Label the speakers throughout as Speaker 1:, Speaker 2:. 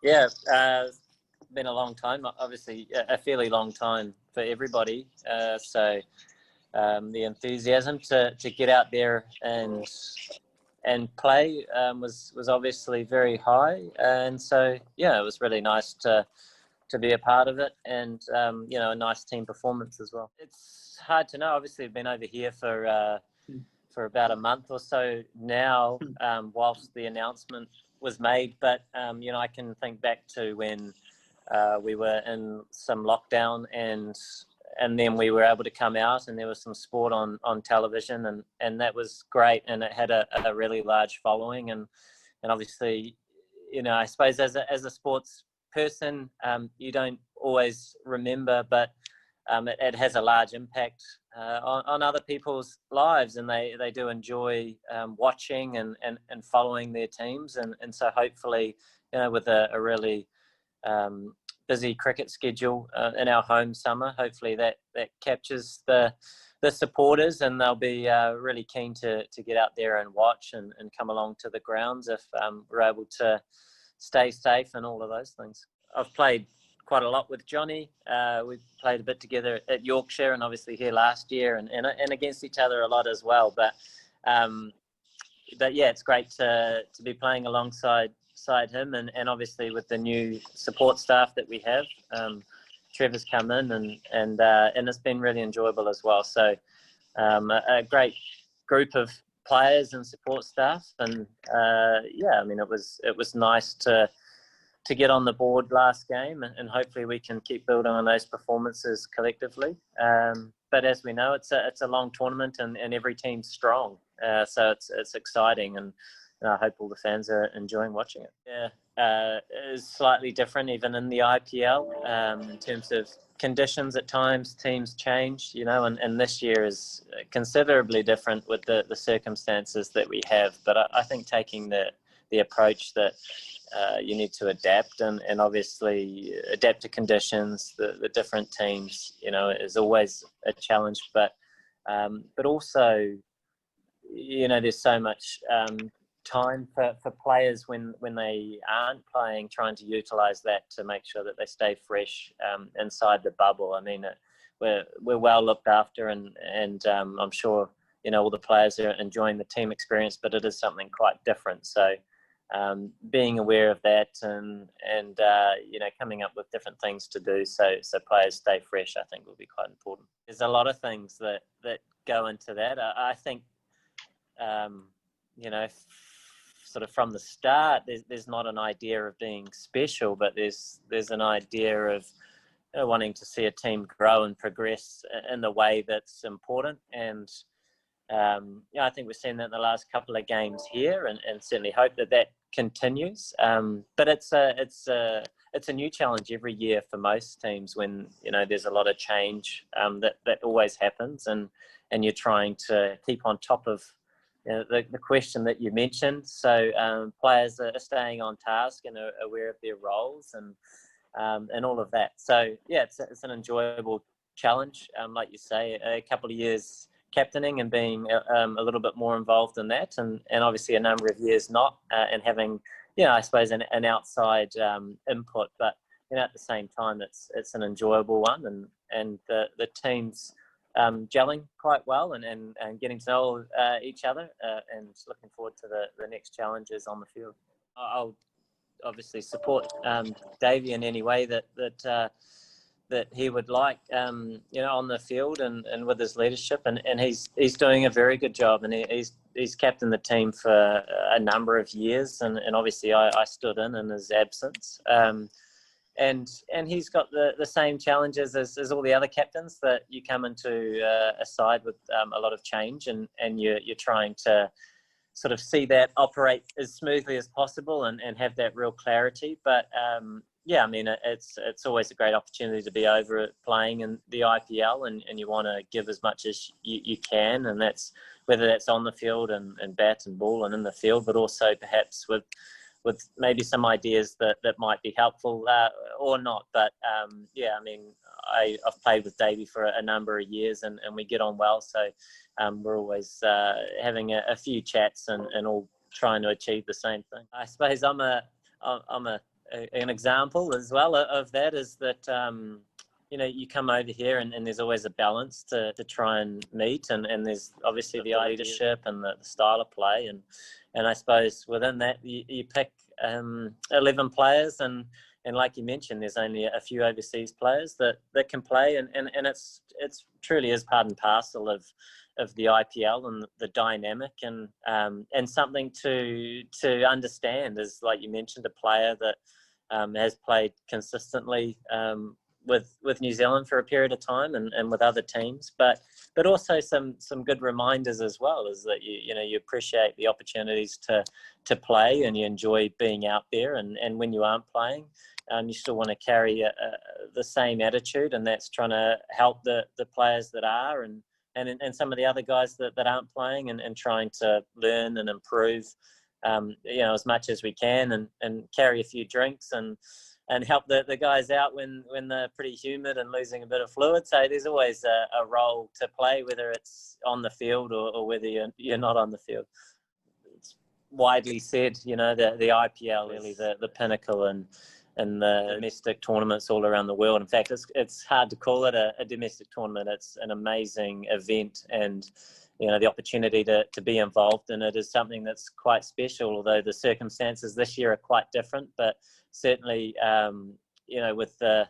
Speaker 1: Yeah, been a long time. Obviously, a fairly long time for everybody. So the enthusiasm to get out there and play was obviously very high. And so yeah, it was really nice to be a part of it, and a nice team performance as well. It's hard to know. Obviously, I've been over here for about a month or so now, whilst the announcement was made. But I can think back to when we were in some lockdown, and then we were able to come out, and there was some sport on television, and that was great, and it had a really large following, and obviously, I suppose as a sports person, you don't always remember, but it has a large impact on other people's lives, and they do enjoy watching and following their teams, and so hopefully, with a really busy cricket schedule in our home summer, hopefully that captures the supporters, and they'll be really keen to get out there and watch and come along to the grounds if we're able to stay safe and all of those things. I've played quite a lot with Johnny. We've played a bit together at Yorkshire, and obviously here last year, and against each other a lot as well. But yeah, it's great to be playing alongside him, and obviously with the new support staff that we have. Trevor's come in, and it's been really enjoyable as well. So a great group of players and support staff, and it was nice to get on the board last game, and hopefully we can keep building on those performances collectively. But as we know, it's a long tournament, and every team's strong, so it's exciting, and I hope all the fans are enjoying watching it. Yeah, it's slightly different even in the IPL in terms of conditions. At times teams change, and this year is considerably different with the circumstances that we have. But I think taking the approach that you need to adapt and obviously adapt to conditions, the different teams, is always a challenge. But also, there's so much time for players when they aren't playing, trying to utilise that to make sure that they stay fresh inside the bubble. I mean, we're well looked after, and I'm sure all the players are enjoying the team experience, but it is something quite different. So being aware of that and coming up with different things to do so players stay fresh, I think will be quite important. There's a lot of things that go into that. I think sort of from the start, there's not an idea of being special, but there's an idea of wanting to see a team grow and progress in the way that's important. And I think we've seen that in the last couple of games here, and certainly hope that continues. But it's a new challenge every year for most teams when there's a lot of change that always happens, and you're trying to keep on top of the question that you mentioned. So players are staying on task and are aware of their roles and all of that. So yeah, it's an enjoyable challenge. Like you say, a couple of years captaining and being a little bit more involved in that, and obviously a number of years not, and having I suppose an outside input. But at the same time, it's an enjoyable one, and the teams gelling quite well and getting to know each other, and looking forward to the next challenges on the field. I'll obviously support Davey in any way that he would like, on the field and with his leadership, and he's doing a very good job, and he's captained the team for a number of years, and obviously I stood in his absence. And he's got the same challenges as all the other captains, that you come into a side with a lot of change, and you're trying to sort of see that operate as smoothly as possible and have that real clarity. But I mean, it's always a great opportunity to be over playing in the IPL, and you want to give as much as you can, and that's whether that's on the field and bat and ball and in the field, but also perhaps with maybe some ideas that might be helpful or not. But I mean, I've played with Davey for a number of years, and we get on well. So we're always having a few chats and all trying to achieve the same thing. I suppose I'm a an example as well of that is that you come over here and there's always a balance to try and meet, and there's obviously the leadership and the style of play, and I suppose within that you pick 11 players, and like you mentioned, there's only a few overseas players that can play, and it's truly is part and parcel of the IPL and the dynamic, and something to understand is, like you mentioned, a player that has played consistently with New Zealand for a period of time and with other teams, but also some good reminders as well, is that you appreciate the opportunities to play, and you enjoy being out there, and when you aren't playing, you still want to carry the same attitude, and that's trying to help the players that are, and some of the other guys that aren't playing, and trying to learn and improve as much as we can, and carry a few drinks and help the guys out when they're pretty humid and losing a bit of fluid. So there's always a role to play, whether it's on the field or whether you're not on the field. It's widely said, the IPL really the pinnacle and the domestic tournaments all around the world. In fact, it's hard to call it a domestic tournament. It's an amazing event, and the opportunity to be involved in it is something that's quite special, although the circumstances this year are quite different. But certainly, with the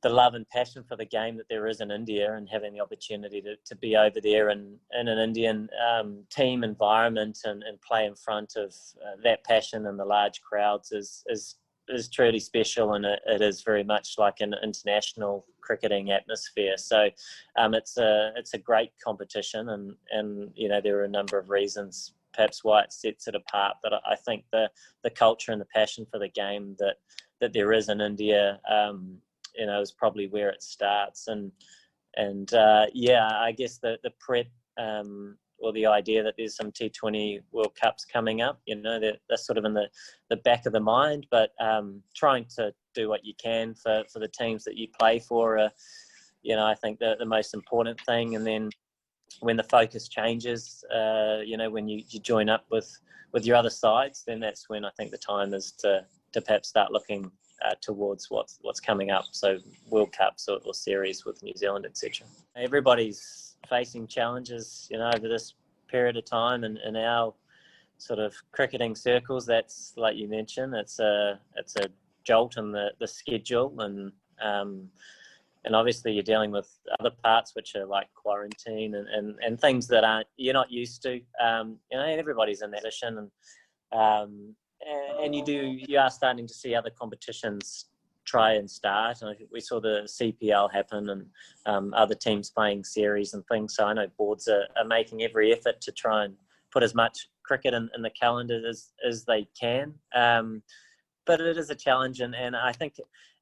Speaker 1: love and passion for the game that there is in India, and having the opportunity to be over there in an Indian team environment and play in front of that passion and the large crowds is truly special, and it is very much like an international cricketing atmosphere. So it's a great competition, and there are a number of reasons perhaps why it sets it apart. But I think the culture and the passion for the game that there is in India, is probably where it starts. And I guess the prep, or the idea that there's some T20 World Cups coming up, that's sort of in the back of the mind, but trying to do what you can for the teams that you play for, I think the most important thing. And then when the focus changes, when you join up with your other sides, then that's when I think the time is to perhaps start looking towards what's coming up. So World Cups or series with New Zealand, etc. Everybody's facing challenges, over this period of time, and in our sort of cricketing circles. That's, like you mentioned, it's a jolt in the schedule, and obviously you're dealing with other parts which are like quarantine and things that you're not used to. Everybody's in that position, and you are starting to see other competitions try and start. And I think we saw the CPL happen, and other teams playing series and things. So I know boards are making every effort to try and put as much cricket in the calendar as they can. But it is a challenge, and I think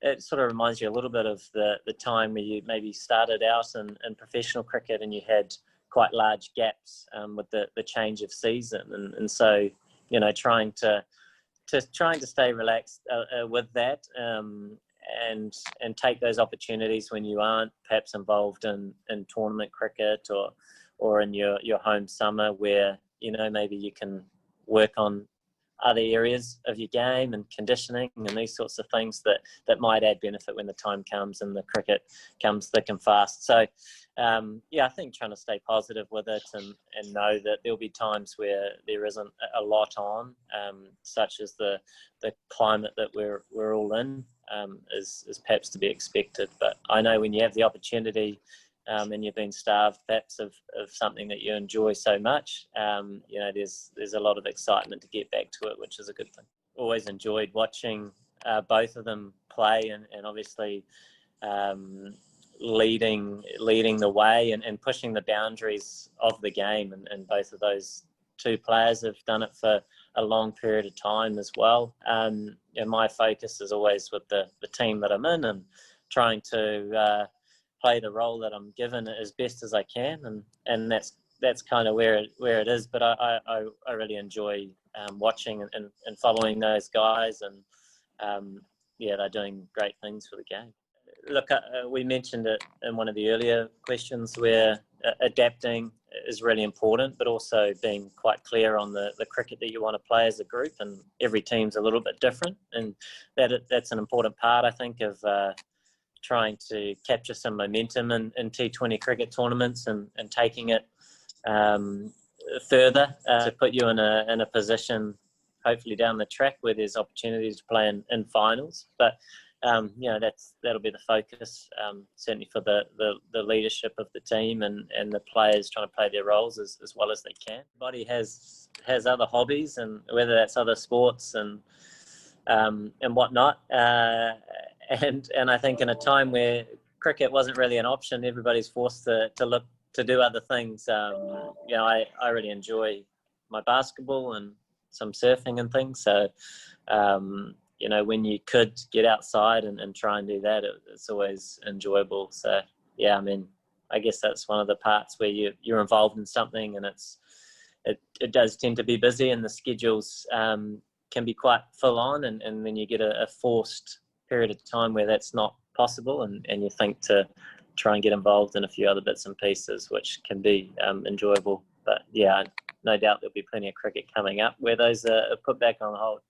Speaker 1: it sort of reminds you a little bit of the time where you maybe started out in professional cricket and you had quite large gaps with the change of season, and so trying to stay relaxed with that, and take those opportunities when you aren't perhaps involved in tournament cricket or in your home summer, where maybe you can work on other areas of your game and conditioning and these sorts of things that might add benefit when the time comes and the cricket comes thick and fast. So I think trying to stay positive with it and know that there'll be times where there isn't a lot on, such as the climate that we're all in, is perhaps to be expected. But I know when you have the opportunity, and you've been starved perhaps of something that you enjoy so much, there's a lot of excitement to get back to it, which is a good thing. Always enjoyed watching both of them play, and obviously leading the way and pushing the boundaries of the game, and both of those two players have done it for a long period of time as well. And my focus is always with the team that I'm in, and trying to play the role that I'm given as best as I can, and that's kind of where it is. But I really enjoy watching and following those guys, and they're doing great things for the game. Look, we mentioned it in one of the earlier questions, where adapting is really important, but also being quite clear on the cricket that you want to play as a group, and every team's a little bit different, and that's an important part, I think, of trying to capture some momentum in T20 cricket tournaments and taking it further to put you in a position, hopefully down the track, where there's opportunities to play in finals. But that'll be the focus, certainly for the leadership of the team and the players trying to play their roles as well as they can. Everybody has other hobbies, and whether that's other sports and whatnot. And I think in a time where cricket wasn't really an option, everybody's forced to look to do other things. I really enjoy my basketball and some surfing and things. So, when you could get outside and try and do that, it's always enjoyable. So, yeah, I mean, I guess that's one of the parts where you're involved in something, and it does tend to be busy, and the schedules can be quite full on, and then you get a forced period of time where that's not possible, and you think to try and get involved in a few other bits and pieces, which can be enjoyable. But yeah, no doubt there'll be plenty of cricket coming up where those are put back on hold.